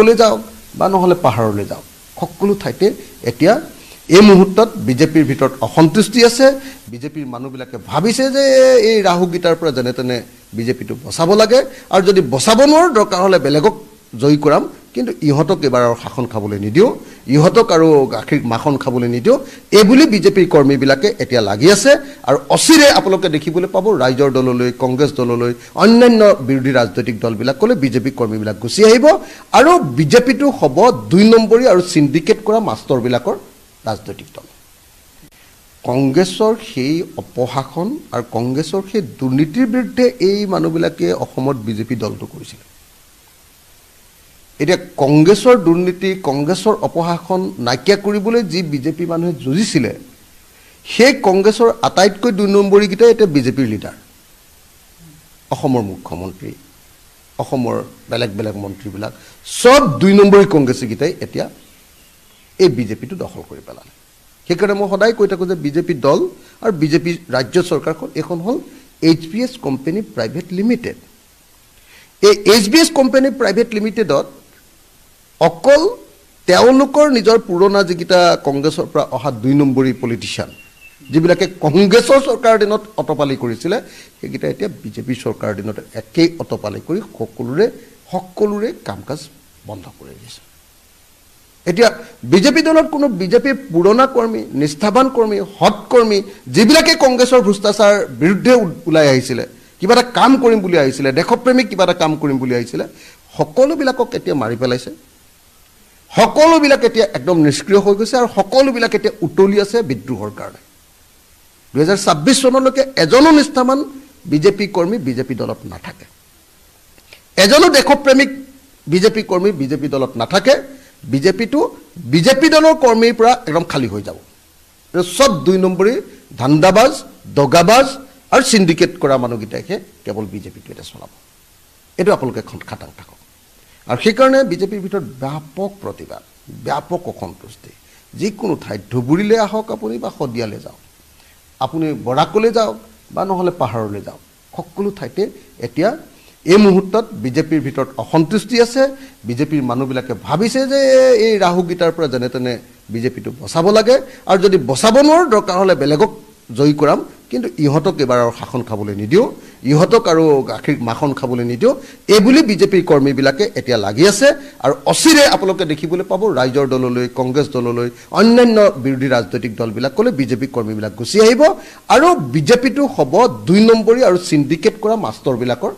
বৰাকলৈ যাওক বা নহ'লে পাহাৰলৈ যাওক সকলো ঠাইতে এতিয়া এই মুহূৰ্তত বিজেপিৰ ভিতৰত অসন্তুষ্টি আছে বিজেপিৰ মানুহবিলাকে ভাবিছে যে এই ৰাহুগীতাৰ পৰা যেনে তেনে বিজেপিটো বচাব লাগে আৰু যদি বচাব নোৱাৰো দৰকাৰ হ'লে বেলেগক জয়ী কৰাম কিন্তু ইহঁতক এবাৰ আৰু শাসন খাবলৈ নিদিও ইহঁতক আৰু গাখীৰ মাখন খাবলৈ নিদিও এই বুলি বিজেপিৰ কৰ্মীবিলাকে এতিয়া লাগি আছে আৰু অচিৰে আপোনালোকে দেখিবলৈ পাব ৰাইজৰ দললৈ কংগ্ৰেছ দললৈ অন্যান্য বিৰোধী ৰাজনৈতিক দলবিলাকলৈ বিজেপি কৰ্মীবিলাক গুচি আহিব আৰু বিজেপিটো হ'ব 2 নম্বৰী আৰু সিন্ডিকেট কৰা মাষ্টৰবিলাকৰ ৰাজনৈতিক দল কংগ্ৰেছৰ সেই অপশাসন আৰু কংগ্ৰেছৰ সেই দুৰ্নীতিৰ বিৰুদ্ধে এই মানুহবিলাকে অসমত বিজেপি দলটো কৰিছিল এতিয়া কংগ্ৰেছৰ দুৰ্নীতি কংগ্ৰেছৰ অপশাসন নাইকিয়া কৰিবলৈ যি বিজেপি মানুহে যুঁজিছিল সেই কংগ্ৰেছৰ আটাইতকৈ 2 নম্বৰী গিটা এটা বিজেপিৰ লিডাৰ অসমৰ মুখ্যমন্ত্ৰী অসমৰ বেলেগ বেলেগ মন্ত্ৰীবিলাক সব 2 নম্বৰী কংগ্ৰেছী গিটাই এতিয়া এই বিজেপিটো দখল কৰি পেলালে সেইকাৰণে মই সদায় কৈ থাকো যে বিজেপি দল আৰু বিজেপি ৰাজ্য চৰকাৰখন এখন হল HBS কোম্পানী প্ৰাইভেট লিমিটেড এই HBS কোম্পানী প্ৰাইভেট লিমিটেডত অকল তেওঁলোকৰ নিজৰ পুৰণা যিকিটা কংগ্ৰেছৰ পৰা অহা 2 নম্বৰী পলিটিচিয়ান যিবিলাকে কংগ্ৰেছৰ চৰকাৰৰ দিনত অটপালি কৰিছিল সেইকিটা এতিয়া বিজেপি চৰকাৰৰ দিনত একেই অটপালি কৰি সকলোৰে কামকাজ বন্ধ কৰি দিছে এতিয়া বিজেপি দলত কোনো বিজেপিৰ পুৰণা কৰ্মী নিষ্ঠাবান কৰ্মী হট কৰ্মী যিবিলাকে কংগ্ৰেছৰ ভ্ৰষ্টাচাৰ বিৰুদ্ধে ওলাই আহিছিল কিবা এটা কাম কৰিম বুলি আহিছিল দেশপ্ৰেমিক কিবা এটা কাম কৰিম বুলি আহিছিল সকলোবিলাকক এতিয়া মাৰি পেলাইছে সকলোবিলাক এতিয়া একদম নিষ্ক্ৰিয় হৈ গৈছে আৰু সকলোবিলাক এতিয়া উতলি আছে বিদ্ৰোহৰ কাৰণে 2026 চনলৈকে এজনো নিষ্ঠাবান বিজেপি কৰ্মী বিজেপি দলত নাথাকে এজনো দেশপ্ৰেমিক বিজেপি কৰ্মী বিজেপি দলত নাথাকে বিজেপি দলৰ কৰ্মীৰ পৰা একদম খালি হৈ যাব সব 2 নম্বৰী ধান্দাবাজ দগাবাজ আৰু সিন্ডিকেট কৰা মানুহগিটাকে কেৱল বিজেপিটো এটা চলাব এটো আপোনালোকে খাটাং থাকক আৰু সেই কাৰণে বিজেপিৰ ভিতৰত ব্যাপক প্ৰতিবাদ ব্যাপক অসন্তুষ্টি যিকোনো ঠাইত ধুবুৰীলৈ আহক আপুনি বা সদিয়ালৈ যাওক আপুনি বৰাকলৈ যাওক বা নহ'লে পাহাৰলৈ যাওক সকলো ঠাইতে এতিয়া এই মুহূৰ্তত বিজেপিৰ ভিতৰত অসন্তুষ্টি আছে বিজেপিৰ মানুহবিলাকে ভাবিছে যে এই ৰাহুগীতাৰ পৰা যেনে তেনে বিজেপিটো বচাব লাগে আৰু যদি বচাব নোৱাৰো দৰকাৰ হ'লে বেলেগক জয়ী কৰাম কিন্তু ইহঁতক এবাৰ আৰু শাসন খাবলৈ নিদিও ইহঁতক আৰু গাখীৰ মাখন খাবলৈ নিদিও এই বুলি বিজেপিৰ কৰ্মীবিলাকে এতিয়া লাগি আছে আৰু অচিৰে আপোনালোকে দেখিবলৈ পাব ৰাইজৰ দললৈ কংগ্ৰেছ দললৈ অন্যান্য বিৰোধী ৰাজনৈতিক দলবিলাকলৈ বিজেপি কৰ্মীবিলাক গুচি আহিব আৰু বিজেপিটো হ'ব 2 নম্বৰী আৰু সিন্ডিকেট কৰা মাষ্টৰবিলাকৰ